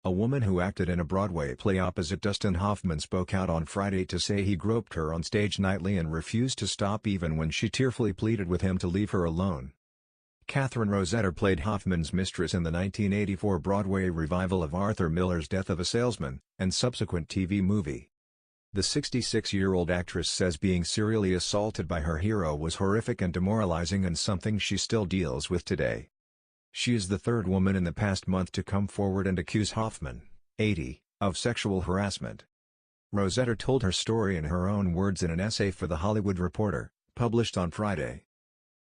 A woman who acted in a Broadway play opposite Dustin Hoffman spoke out on Friday to say he groped her on stage nightly and refused to stop even when she tearfully pleaded with him to leave her alone. Catherine Rossetter played Hoffman's mistress in the 1984 Broadway revival of Arthur Miller's Death of a Salesman, and subsequent TV movie. The 66-year-old actress says being serially assaulted by her hero was horrific and demoralizing and something she still deals with today. She is the third woman in the past month to come forward and accuse Hoffman, 80, of sexual harassment. Rossetter told her story in her own words in an essay for The Hollywood Reporter, published on Friday.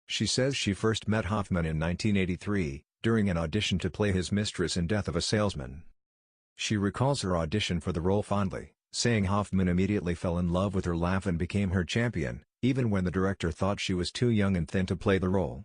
She says she first met Hoffman in 1983, during an audition to play his mistress in Death of a Salesman. She recalls her audition for the role fondly, saying Hoffman immediately fell in love with her laugh and became her champion, even when the director thought she was too young and thin to play the role.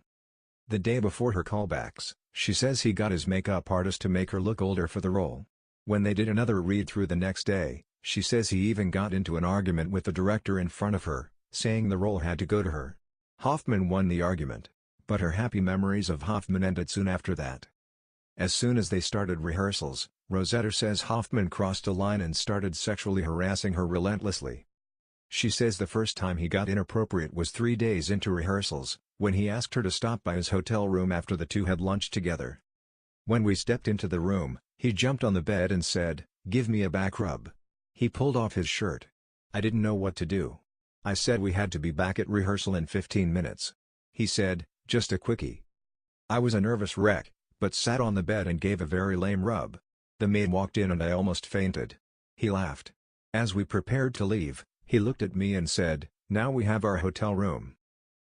The day before her callbacks, she says he got his makeup artist to make her look older for the role. When they did another read-through the next day, she says he even got into an argument with the director in front of her, saying the role had to go to her. Hoffman won the argument, but her happy memories of Hoffman ended soon after that. As soon as they started rehearsals, Rossetter says Hoffman crossed a line and started sexually harassing her relentlessly. She says the first time he got inappropriate was 3 days into rehearsals, when he asked her to stop by his hotel room after the two had lunch together. When we stepped into the room, he jumped on the bed and said, "Give me a back rub." He pulled off his shirt. I didn't know what to do. I said we had to be back at rehearsal in 15 minutes. He said, "Just a quickie." I was a nervous wreck, but sat on the bed and gave a very lame rub. The maid walked in and I almost fainted. He laughed. As we prepared to leave, he looked at me and said, "Now we have our hotel room."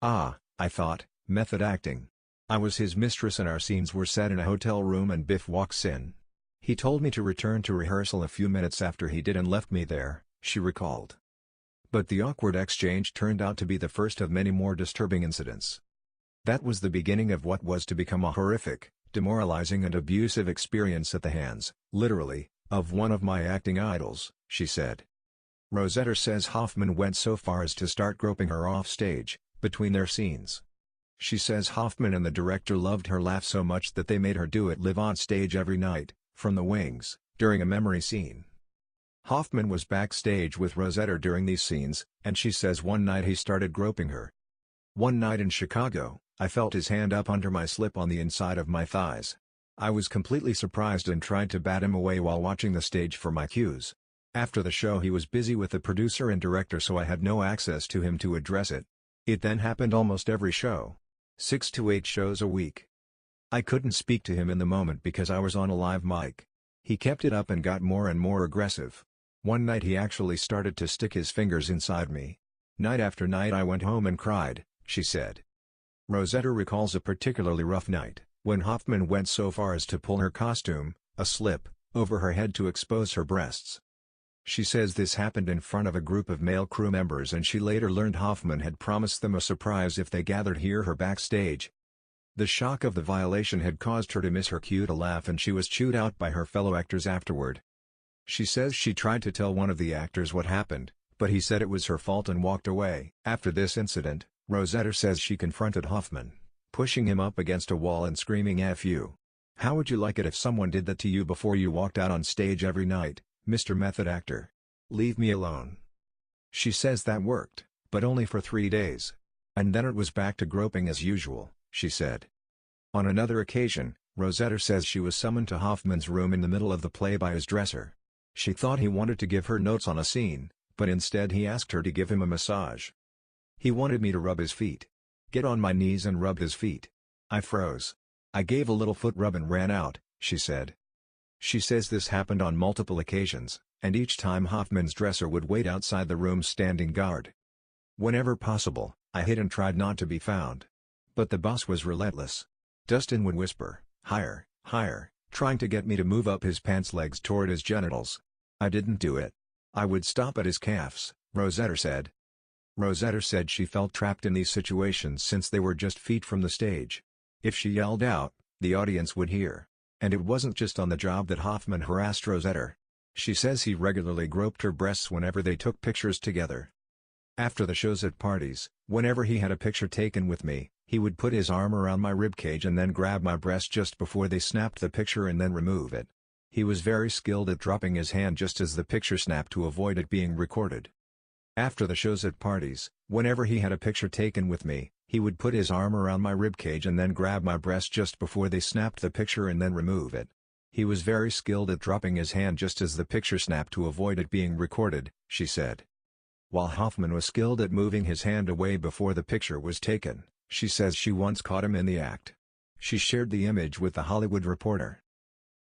Ah, I thought, method acting. I was his mistress and our scenes were set in a hotel room and Biff walks in. He told me to return to rehearsal a few minutes after he did and left me there, she recalled. But the awkward exchange turned out to be the first of many more disturbing incidents. That was the beginning of what was to become a horrific, demoralizing and abusive experience at the hands, literally, of one of my acting idols, she said. Rossetter says Hoffman went so far as to start groping her off stage, between their scenes. She says Hoffman and the director loved her laugh so much that they made her do it live on stage every night, from the wings, during a memory scene. Hoffman was backstage with Rossetter during these scenes, and she says one night he started groping her. One night in Chicago, I felt his hand up under my slip on the inside of my thighs. I was completely surprised and tried to bat him away while watching the stage for my cues. After the show he was busy with the producer and director so I had no access to him to address it. It then happened almost every show. 6 to 8 shows a week. I couldn't speak to him in the moment because I was on a live mic. He kept it up and got more and more aggressive. One night he actually started to stick his fingers inside me. Night after night I went home and cried, she said. Rossetter recalls a particularly rough night, when Hoffman went so far as to pull her costume, a slip, over her head to expose her breasts. She says this happened in front of a group of male crew members and she later learned Hoffman had promised them a surprise if they gathered hear her backstage. The shock of the violation had caused her to miss her cue to laugh and she was chewed out by her fellow actors afterward. She says she tried to tell one of the actors what happened, but he said it was her fault and walked away. After this incident, Rossetter says she confronted Hoffman, pushing him up against a wall and screaming "F you. How would you like it if someone did that to you before you walked out on stage every night, Mr. Method Actor? Leave me alone." She says that worked, but only for 3 days. And then it was back to groping as usual, she said. On another occasion, Rossetter says she was summoned to Hoffman's room in the middle of the play by his dresser. She thought he wanted to give her notes on a scene, but instead he asked her to give him a massage. He wanted me to rub his feet. Get on my knees and rub his feet. I froze. I gave a little foot rub and ran out, she said. She says this happened on multiple occasions, and each time Hoffman's dresser would wait outside the room standing guard. Whenever possible, I hid and tried not to be found. But the boss was relentless. Dustin would whisper, "Higher, higher," trying to get me to move up his pants legs toward his genitals. I didn't do it. I would stop at his calves, Rossetter said. Rossetter said she felt trapped in these situations since they were just feet from the stage. If she yelled out, the audience would hear. And it wasn't just on the job that Hoffman harassed Rossetter. She says he regularly groped her breasts whenever they took pictures together. After the shows at parties, whenever he had a picture taken with me, he would put his arm around my ribcage and then grab my breast just before they snapped the picture and then remove it. He was very skilled at dropping his hand just as the picture snapped to avoid it being recorded. After the shows at parties, whenever he had a picture taken with me, he would put his arm around my ribcage and then grab my breast just before they snapped the picture and then remove it. He was very skilled at dropping his hand just as the picture snapped to avoid it being recorded, she said. While Hoffman was skilled at moving his hand away before the picture was taken, she says she once caught him in the act. She shared the image with The Hollywood Reporter.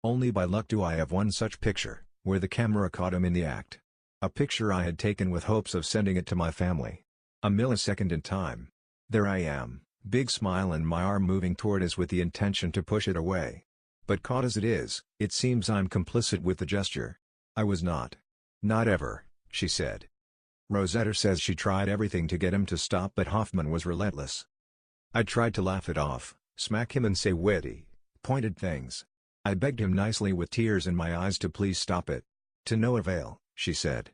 "Only by luck do I have one such picture, where the camera caught him in the act. A picture I had taken with hopes of sending it to my family. A millisecond in time. There I am, big smile and my arm moving toward us with the intention to push it away. But caught as it is, it seems I'm complicit with the gesture. I was not. Not ever," she said. Rosetta says she tried everything to get him to stop, but Hoffman was relentless. "I tried to laugh it off, smack him and say witty, pointed things. I begged him nicely with tears in my eyes to please stop it. To no avail," she said.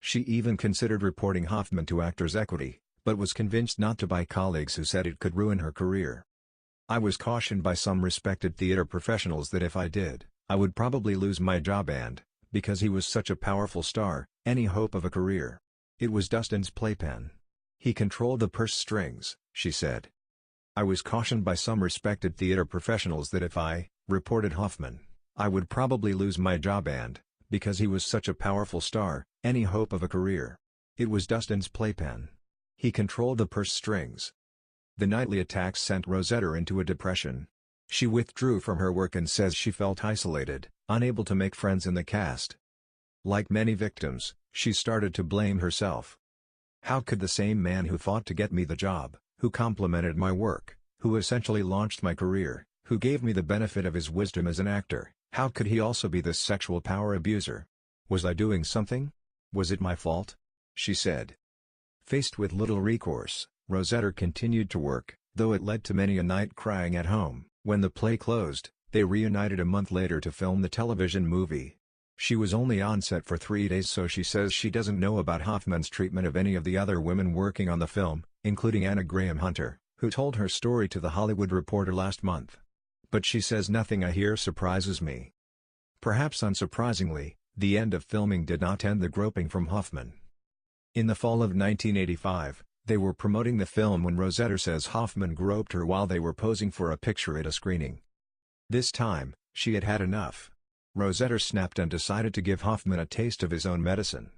She even considered reporting Hoffman to Actors Equity, but was convinced not to by colleagues who said it could ruin her career. "I was cautioned by some respected theater professionals that if I did, I would probably lose my job and, because he was such a powerful star, any hope of a career. It was Dustin's playpen. He controlled the purse strings," she said. "I was cautioned by some respected theater professionals that if I reported Hoffman, I would probably lose my job and, because he was such a powerful star, any hope of a career. It was Dustin's playpen. He controlled the purse strings." The nightly attacks sent Rosetta into a depression. She withdrew from her work and says she felt isolated, unable to make friends in the cast. Like many victims, she started to blame herself. "How could the same man who fought to get me the job, who complimented my work, who essentially launched my career, who gave me the benefit of his wisdom as an actor, how could he also be this sexual power abuser? Was I doing something? Was it my fault?" she said. Faced with little recourse, Rosetta continued to work, though it led to many a night crying at home. When the play closed, they reunited a month later to film the television movie. She was only on set for 3 days, so she says she doesn't know about Hoffman's treatment of any of the other women working on the film, including Anna Graham Hunter, who told her story to The Hollywood Reporter last month. But she says nothing I hear surprises me. Perhaps unsurprisingly, the end of filming did not end the groping from Hoffman. In the fall of 1985, they were promoting the film when Rosetta says Hoffman groped her while they were posing for a picture at a screening. This time, she had had enough. Rosetta snapped and decided to give Hoffman a taste of his own medicine.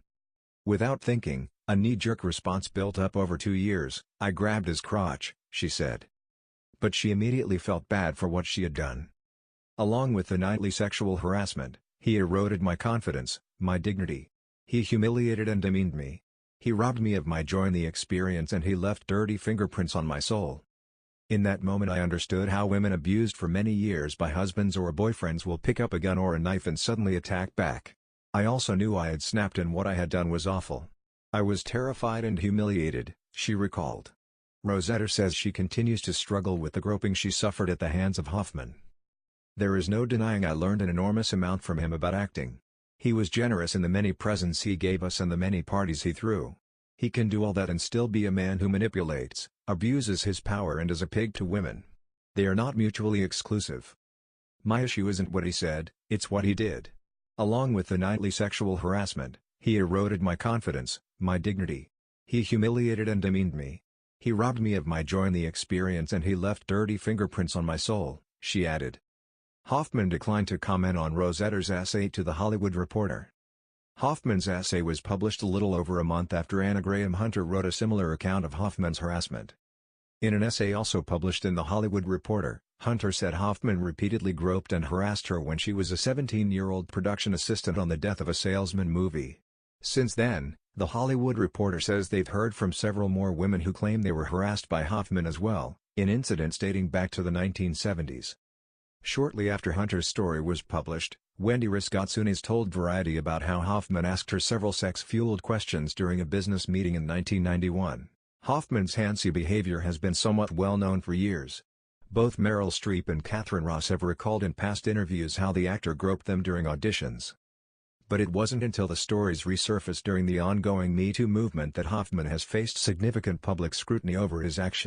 "Without thinking, a knee-jerk response built up over 2 years, I grabbed his crotch," she said. But she immediately felt bad for what she had done. "Along with the nightly sexual harassment, he eroded my confidence, my dignity. He humiliated and demeaned me. He robbed me of my joy in the experience and he left dirty fingerprints on my soul. In that moment I understood how women abused for many years by husbands or boyfriends will pick up a gun or a knife and suddenly attack back. I also knew I had snapped and what I had done was awful. I was terrified and humiliated," she recalled. Rosetta says she continues to struggle with the groping she suffered at the hands of Hoffman. "There is no denying I learned an enormous amount from him about acting. He was generous in the many presents he gave us and the many parties he threw. He can do all that and still be a man who manipulates, abuses his power and is a pig to women. They are not mutually exclusive. My issue isn't what he said, it's what he did. Along with the nightly sexual harassment, he eroded my confidence, my dignity. He humiliated and demeaned me. He robbed me of my joy in the experience and he left dirty fingerprints on my soul," she added. Hoffman declined to comment on Rosetta's essay to The Hollywood Reporter. Hoffman's essay was published a little over a month after Anna Graham Hunter wrote a similar account of Hoffman's harassment. In an essay also published in The Hollywood Reporter, Hunter said Hoffman repeatedly groped and harassed her when she was a 17-year-old production assistant on the Death of a Salesman movie. Since then, The Hollywood Reporter says they've heard from several more women who claim they were harassed by Hoffman as well, in incidents dating back to the 1970s. Shortly after Hunter's story was published, Wendy Riscotsunis told Variety about how Hoffman asked her several sex-fueled questions during a business meeting in 1991. Hoffman's handsy behavior has been somewhat well known for years. Both Meryl Streep and Catherine Ross have recalled in past interviews how the actor groped them during auditions. But it wasn't until the stories resurfaced during the ongoing Me Too movement that Hoffman has faced significant public scrutiny over his actions.